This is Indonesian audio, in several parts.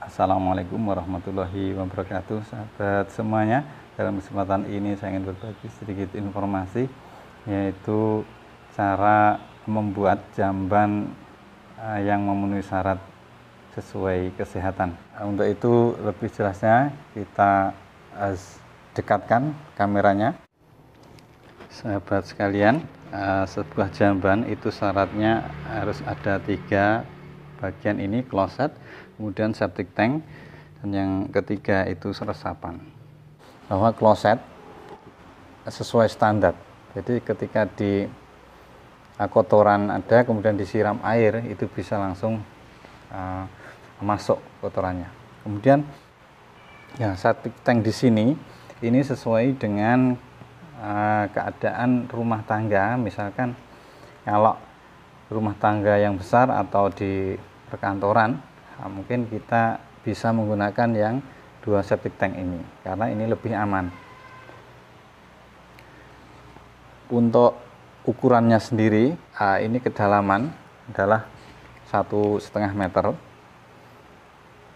Assalamualaikum warahmatullahi wabarakatuh, sahabat semuanya. Dalam kesempatan ini saya ingin berbagi sedikit informasi, yaitu cara membuat jamban yang memenuhi syarat sesuai kesehatan. Untuk itu lebih jelasnya kita dekatkan kameranya. Sahabat sekalian, sebuah jamban itu syaratnya harus ada 3 bagian, ini kloset, kemudian septic tank, dan yang ketiga itu resapan. Bahwa kloset sesuai standar, jadi ketika di kotoran ada kemudian disiram air, itu bisa langsung masuk kotorannya. Kemudian ya, septic tank di sini ini sesuai dengan keadaan rumah tangga. Misalkan kalau rumah tangga yang besar atau di perkantoran, mungkin kita bisa menggunakan yang 2 septic tank ini karena ini lebih aman. Untuk ukurannya sendiri, ini kedalaman adalah 1,5 meter.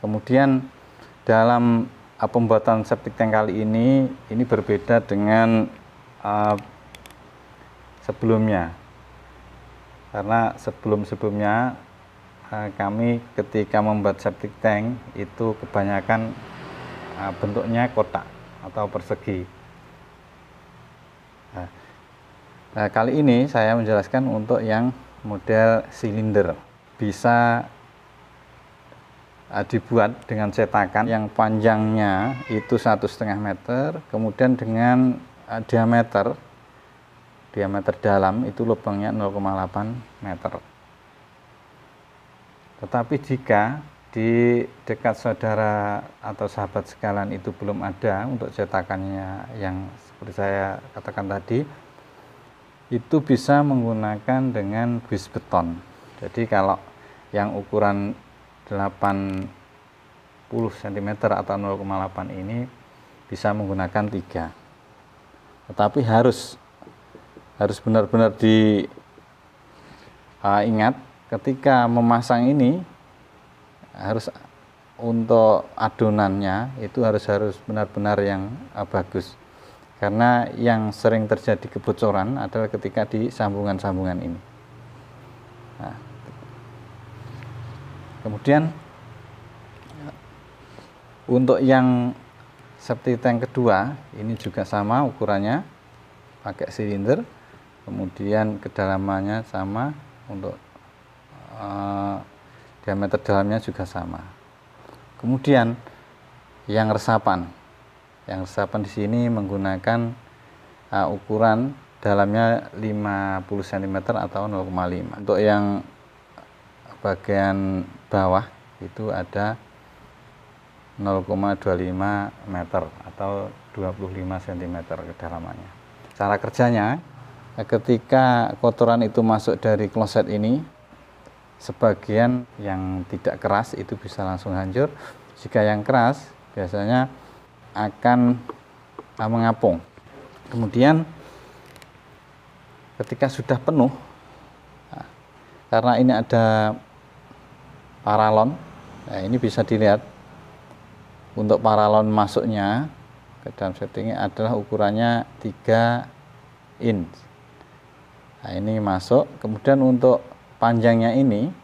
Kemudian dalam pembuatan septic tank kali ini berbeda dengan sebelumnya, karena sebelumnya kami ketika membuat septic tank itu kebanyakan bentuknya kotak atau persegi. Nah, kali ini saya menjelaskan untuk yang model silinder, bisa dibuat dengan cetakan yang panjangnya itu 1,5 meter, kemudian dengan diameter dalam itu lubangnya 0,8 meter. Tetapi jika di dekat saudara atau sahabat sekalian itu belum ada untuk cetakannya yang seperti saya katakan tadi, itu bisa menggunakan dengan bis beton. Jadi kalau yang ukuran 80 cm atau 0,8 ini bisa menggunakan 3. Tetapi harus benar-benar diingat ketika memasang ini, harus untuk adonannya itu harus benar-benar yang bagus, karena yang sering terjadi kebocoran adalah ketika di sambungan-sambungan ini. Nah, kemudian untuk yang septic tank kedua ini juga sama ukurannya, pakai silinder, kemudian kedalamannya sama, untuk diameter dalamnya juga sama. Kemudian yang resapan di sini menggunakan ukuran dalamnya 50 cm atau 0,5. Untuk yang bagian bawah itu ada 0,25 meter atau 25 cm kedalamannya. Cara kerjanya, ketika kotoran itu masuk dari kloset ini, sebagian yang tidak keras itu bisa langsung hancur. Jika yang keras biasanya akan mengapung. Kemudian ketika sudah penuh, karena ini ada paralon, nah ini bisa dilihat untuk paralon masuknya ke dalam setting adalah ukurannya 3 inch. Nah, ini masuk. Kemudian untuk panjangnya ini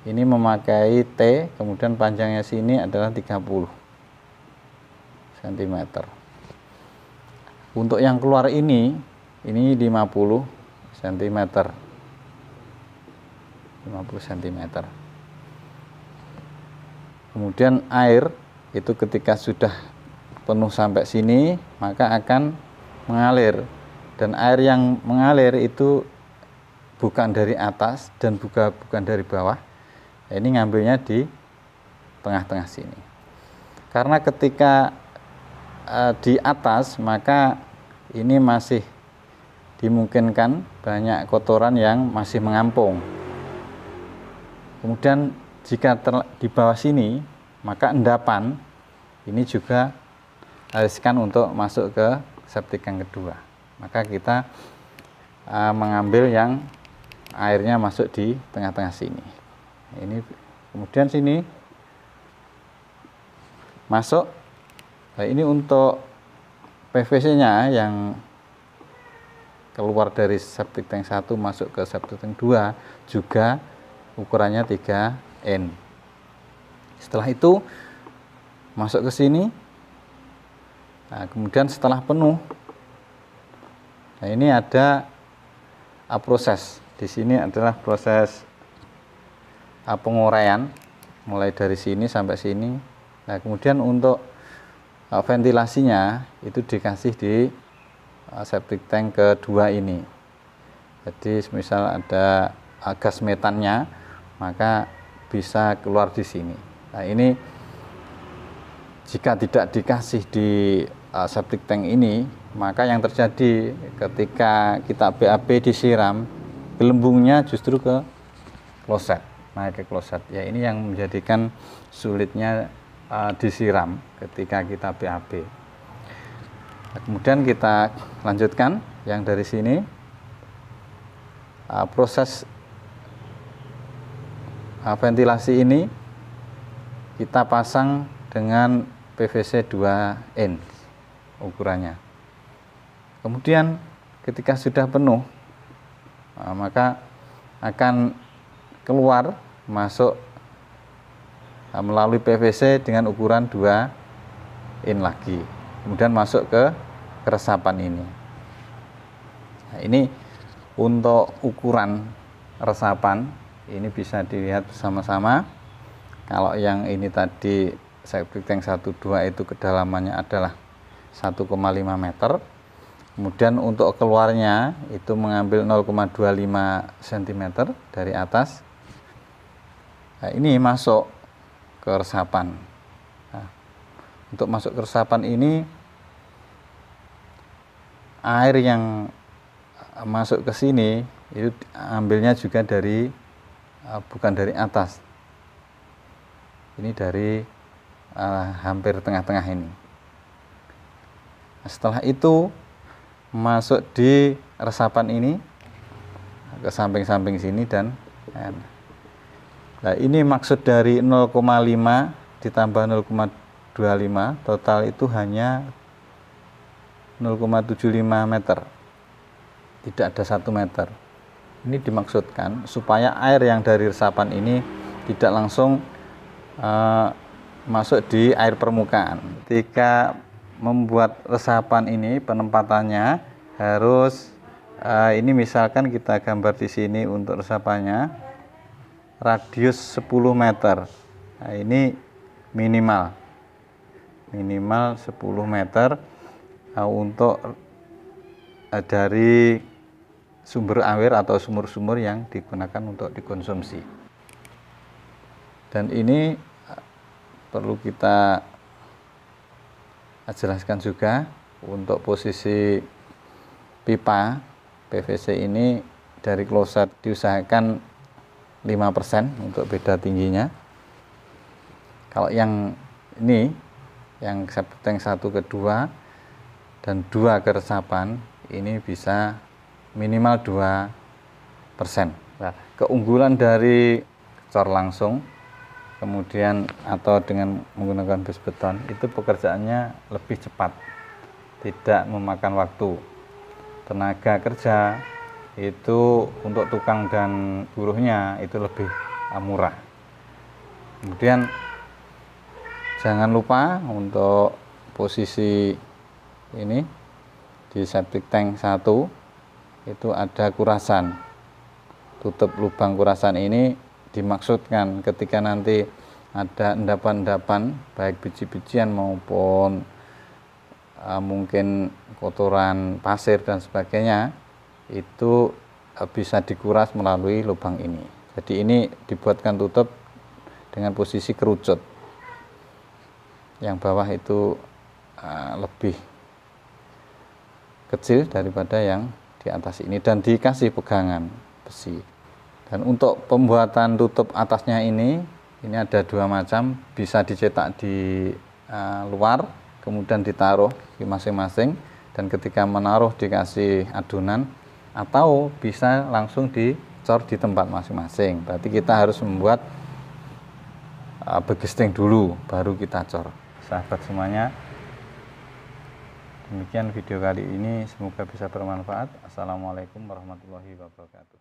memakai T, kemudian panjangnya sini adalah 30 cm. Untuk yang keluar ini 50 cm. 50 cm. Kemudian air itu ketika sudah penuh sampai sini, maka akan mengalir. Dan air yang mengalir itu bukan dari atas dan bukan dari bawah. Ini ngambilnya di tengah-tengah sini. Karena ketika di atas, maka ini masih dimungkinkan banyak kotoran yang masih mengampung. Kemudian jika di bawah sini, maka endapan ini juga riskan untuk masuk ke septic tank kedua. Maka kita mengambil yang airnya masuk di tengah-tengah sini. Ini kemudian sini masuk. Nah, ini untuk PVC-nya yang keluar dari septic tank 1 masuk ke septic tank 2 juga ukurannya 3N. Setelah itu masuk ke sini. Nah, kemudian setelah penuh, nah ini ada proses. Di sini adalah proses penguraian mulai dari sini sampai sini. Nah, kemudian untuk ventilasinya itu dikasih di septic tank kedua ini. Jadi misal ada gas metannya, maka bisa keluar di sini. Nah, ini jika tidak dikasih di septic tank ini, maka yang terjadi ketika kita BAB disiram, gelembungnya justru ke kloset, naik ke kloset. Ya, ini yang menjadikan sulitnya disiram ketika kita BAB. Nah, kemudian kita lanjutkan yang dari sini, proses ventilasi ini kita pasang dengan PVC 2N ukurannya. Kemudian ketika sudah penuh, maka akan keluar masuk melalui PVC dengan ukuran 2 in lagi, kemudian masuk ke resapan ini. Nah, ini untuk ukuran resapan ini bisa dilihat bersama-sama. Kalau yang ini tadi septic tank 1 2 itu kedalamannya adalah 1,5 meter. Kemudian untuk keluarnya itu mengambil 0,25 cm dari atas. Nah, ini masuk ke resapan. Nah, untuk masuk ke resapan ini, air yang masuk ke sini itu ambilnya juga dari bukan dari atas, ini dari hampir tengah-tengah ini. Nah, setelah itu masuk di resapan ini ke samping-samping sini dan nah, ini maksud dari 0,5 ditambah 0,25 total itu hanya 0,75 meter, tidak ada 1 meter. Ini dimaksudkan supaya air yang dari resapan ini tidak langsung masuk di air permukaan. Ketika membuat resapan ini penempatannya harus ini misalkan kita gambar di sini untuk resapannya radius 10 meter. Nah, ini minimal 10 meter untuk dari sumber air atau sumur-sumur yang digunakan untuk dikonsumsi. Dan ini perlu kita jelaskan juga untuk posisi pipa PVC ini dari kloset diusahakan 5% untuk beda tingginya. Kalau yang ini, yang septic tank 1 ke 2 dan 2 ke resapan, ini bisa minimal 2%. Nah, keunggulan dari cor langsung, kemudian atau dengan menggunakan bus beton, itu pekerjaannya lebih cepat, tidak memakan waktu. Tenaga kerja itu untuk tukang dan buruhnya itu lebih murah. Kemudian jangan lupa untuk posisi ini di septic tank 1 itu ada kurasan. Tutup lubang kurasan ini dimaksudkan ketika nanti ada endapan-endapan baik biji-bijian maupun mungkin kotoran pasir dan sebagainya, itu bisa dikuras melalui lubang ini. Jadi ini dibuatkan tutup dengan posisi kerucut. Yang bawah itu lebih kecil daripada yang di atas ini dan dikasih pegangan besi. Dan untuk pembuatan tutup atasnya ini ada 2 macam, bisa dicetak di luar kemudian ditaruh di masing-masing, dan ketika menaruh dikasih adonan, atau bisa langsung dicor di tempat masing-masing. Berarti kita harus membuat begesting dulu baru kita cor. sahabat semuanya. Demikian video kali ini, semoga bisa bermanfaat. Assalamualaikum warahmatullahi wabarakatuh.